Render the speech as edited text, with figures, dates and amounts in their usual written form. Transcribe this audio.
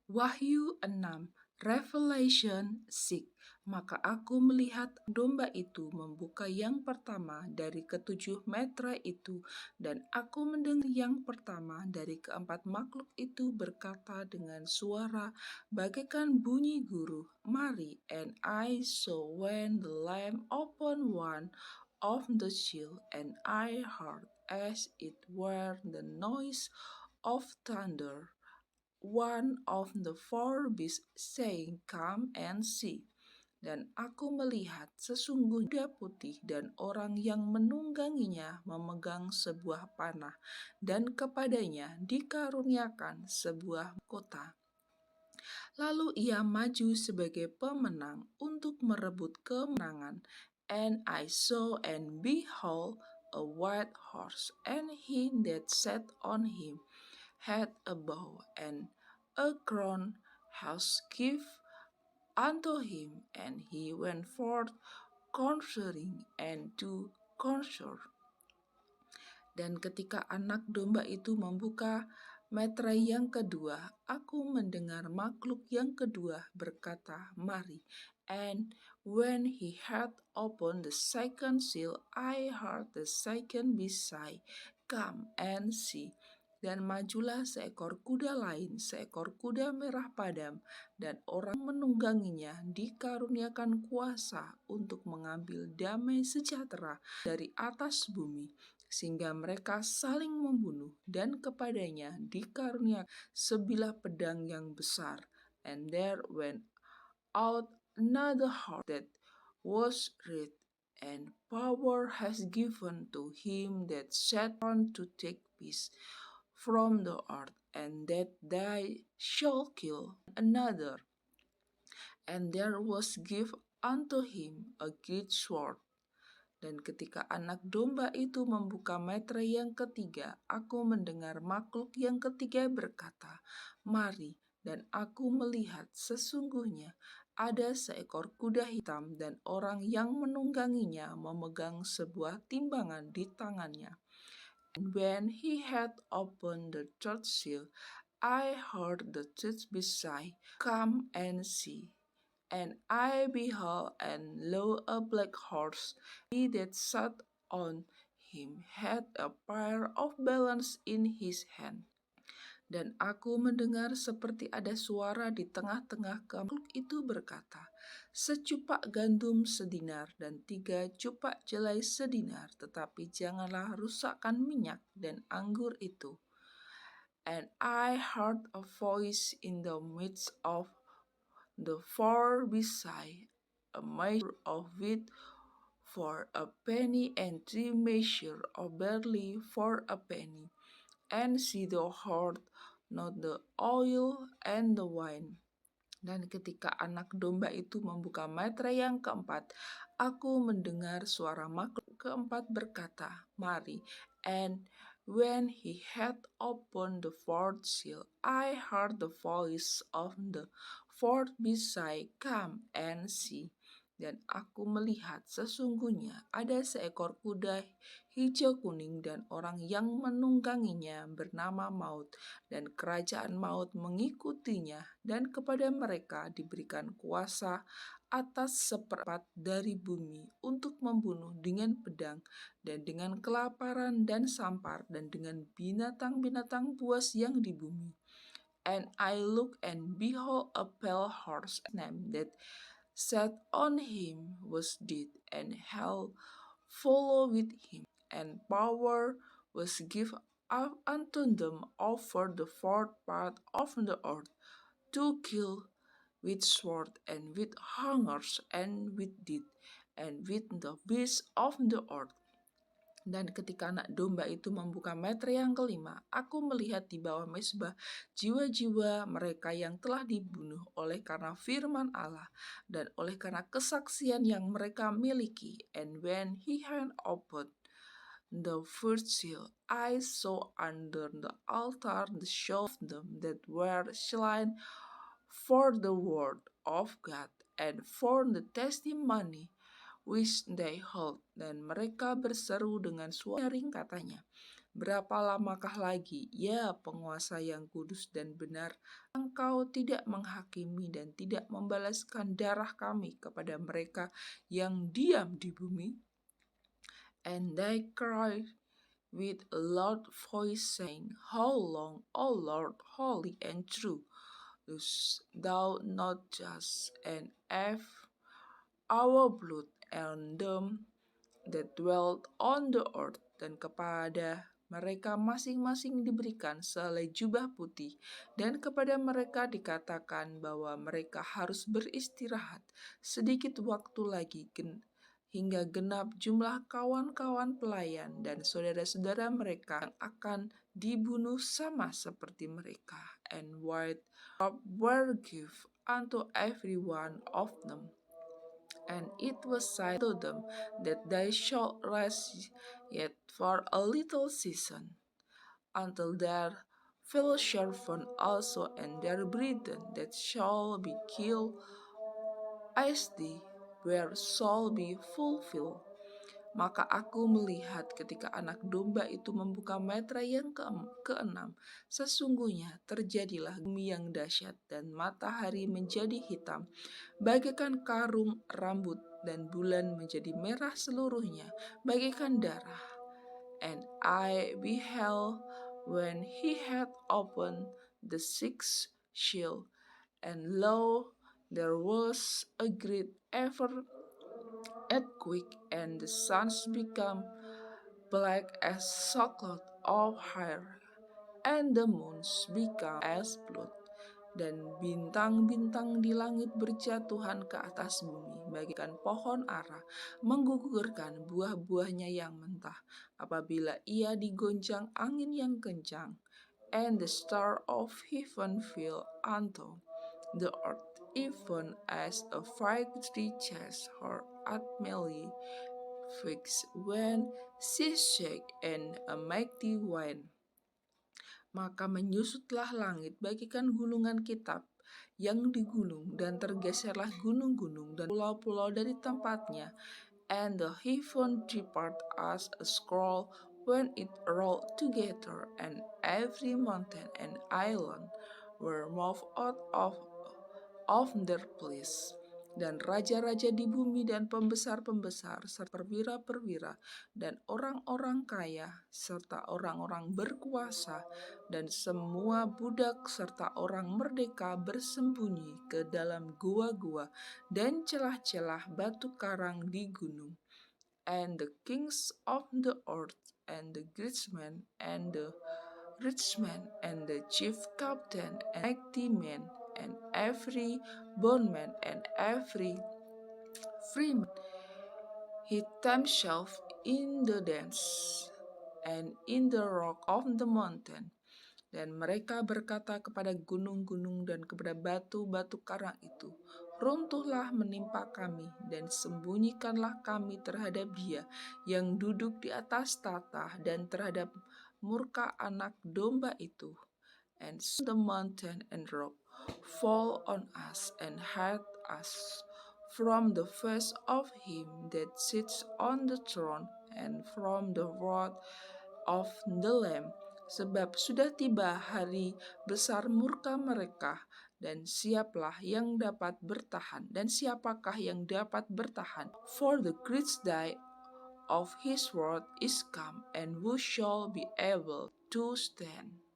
Wahyu 6, Revelation 6. Maka aku melihat domba itu membuka yang pertama dari ketujuh metra itu, dan aku mendengar yang pertama dari keempat makhluk itu berkata dengan suara bagaikan bunyi guru, "Mari." And I saw when the Lamb opened one of the seal, and I heard as it were the noise of thunder, one of the four beasts saying, "Come and see." Dan aku melihat sesungguhnya putih, dan orang yang menungganginya memegang sebuah panah, dan kepadanya dikaruniakan sebuah kota. Lalu ia maju sebagai pemenang untuk merebut kemenangan. And I saw and behold a white horse, and he that sat on him had a bow, and a crown was given unto him, and he went forth conquering and to conquer. Dan ketika anak domba itu membuka metra yang kedua, aku mendengar makhluk yang kedua berkata, "Mari." And when he had opened the second seal, I heard the second beast say, "Come and see." Dan majulah seekor kuda lain, seekor kuda merah padam, dan orang menungganginya dikaruniakan kuasa untuk mengambil damai sejahtera dari atas bumi, sehingga mereka saling membunuh, dan kepadanya dikaruniakan sebilah pedang yang besar. And there went out another horse that was red, and power has given to him that sat on to take peace from the earth, and that they shall kill another. And there was given unto him a great sword. Dan ketika anak domba itu membuka metra yang ketiga, aku mendengar makhluk yang ketiga berkata, "Mari." Dan aku melihat sesungguhnya ada seekor kuda hitam, dan orang yang menungganginya memegang sebuah timbangan di tangannya. And when he had opened the third seal, I heard the third beast say, "Come and see." And I beheld, and lo, a black horse. He that sat on him had a pair of balance in his hand. Dan aku mendengar seperti ada suara di tengah-tengah makhluk itu berkata, "Secupak gandum sedinar dan 3 cupak jelai sedinar, tetapi janganlah rusakkan minyak dan anggur itu." And I heard a voice in the midst of the four beside, a measure of wheat for a penny, and 3 measures of barley for a penny. And she hoard not the oil and the wine. Dan ketika anak domba itu membuka metra yang keempat, aku mendengar suara makhluk keempat berkata, "Mari." And when he had opened the fourth seal, I heard the voice of the fourth beast say, "Come and see." Dan aku melihat sesungguhnya ada seekor kuda hijau kuning, dan orang yang menungganginya bernama Maut, dan kerajaan maut mengikutinya, dan kepada mereka diberikan kuasa atas seperempat dari bumi untuk membunuh dengan pedang, dan dengan kelaparan dan sampar, dan dengan binatang-binatang buas yang di bumi. And I looked, and behold, a pale horse named that sat on him was dead, and hell followed with him, and power was given up unto them over the fourth part of the earth, to kill with sword, and with hungers, and with death, and with the beasts of the earth. Dan ketika anak domba itu membuka metra yang kelima, aku melihat di bawah mezbah jiwa-jiwa mereka yang telah dibunuh oleh karena firman Allah dan oleh karena kesaksian yang mereka miliki. And when he had opened the first seal, I saw under the altar the souls of them that were slain for the word of God and for the testimony which they hold. Dan mereka berseru dengan suara nyaring, katanya, Berapa lamakah lagi, ya penguasa yang kudus dan benar, engkau tidak menghakimi dan tidak membalaskan darah kami kepada mereka yang diam di bumi? And they cried with a loud voice, saying, How long, O Lord, holy and true, dost thou not just, and have our blood and them that dwelt on the earth? Dan kepada mereka masing-masing diberikan sehelai jubah putih, dan kepada mereka dikatakan bahwa mereka harus beristirahat sedikit waktu lagi hingga genap jumlah kawan-kawan pelayan dan saudara-saudara mereka yang akan dibunuh sama seperti mereka. And white robe were given unto every one of them. And it was said to them that they should rest yet for a little season, until their fellow servant also and their brethren that shall be killed as they were shall be fulfilled. Maka aku melihat ketika anak domba itu membuka metra yang keenam, sesungguhnya terjadilah bumi yang dahsyat dan matahari menjadi hitam, bagaikan karung rambut, dan bulan menjadi merah seluruhnya, bagaikan darah. And I beheld when he had opened the sixth seal, and lo, there was a great earthquake, and the suns became black as sackcloth of hair, and the moons became as blood, dan bintang-bintang di langit berjatuhan ke atas bumi, bagaikan pohon ara menggugurkan buah-buahnya yang mentah, apabila ia digoncang angin yang kencang. And the star of heaven fell unto the earth, even as a fig tree chases her utterly figs when she shake in a mighty wind. Maka menyusutlah langit bagaikan gulungan kitab yang digulung, dan tergeserlah gunung-gunung dan pulau-pulau dari tempatnya, and the heaven depart as a scroll when it rolled together, and every mountain and island were moved out of their place. Dan raja-raja di bumi dan pembesar-pembesar serta perwira-perwira dan orang-orang kaya serta orang-orang berkuasa dan semua budak serta orang merdeka bersembunyi ke dalam gua-gua dan celah-celah batu karang di gunung. And the kings of the earth and the great men and the rich man and the chief captain and mighty men and every bondman and every freeman hid themselves in the dens and in the rock of the mountain. Dan mereka berkata kepada gunung-gunung dan kepada batu-batu karang itu, runtuhlah menimpa kami, dan sembunyikanlah kami terhadap Dia yang duduk di atas tahta dan terhadap murka anak domba itu. And the mountain and rock fall on us and hide us from the face of him that sits on the throne and from the wrath of the Lamb. Sebab sudah tiba hari besar murka mereka, dan siapakah yang dapat bertahan? For the great day of his wrath is come, and who shall be able to stand?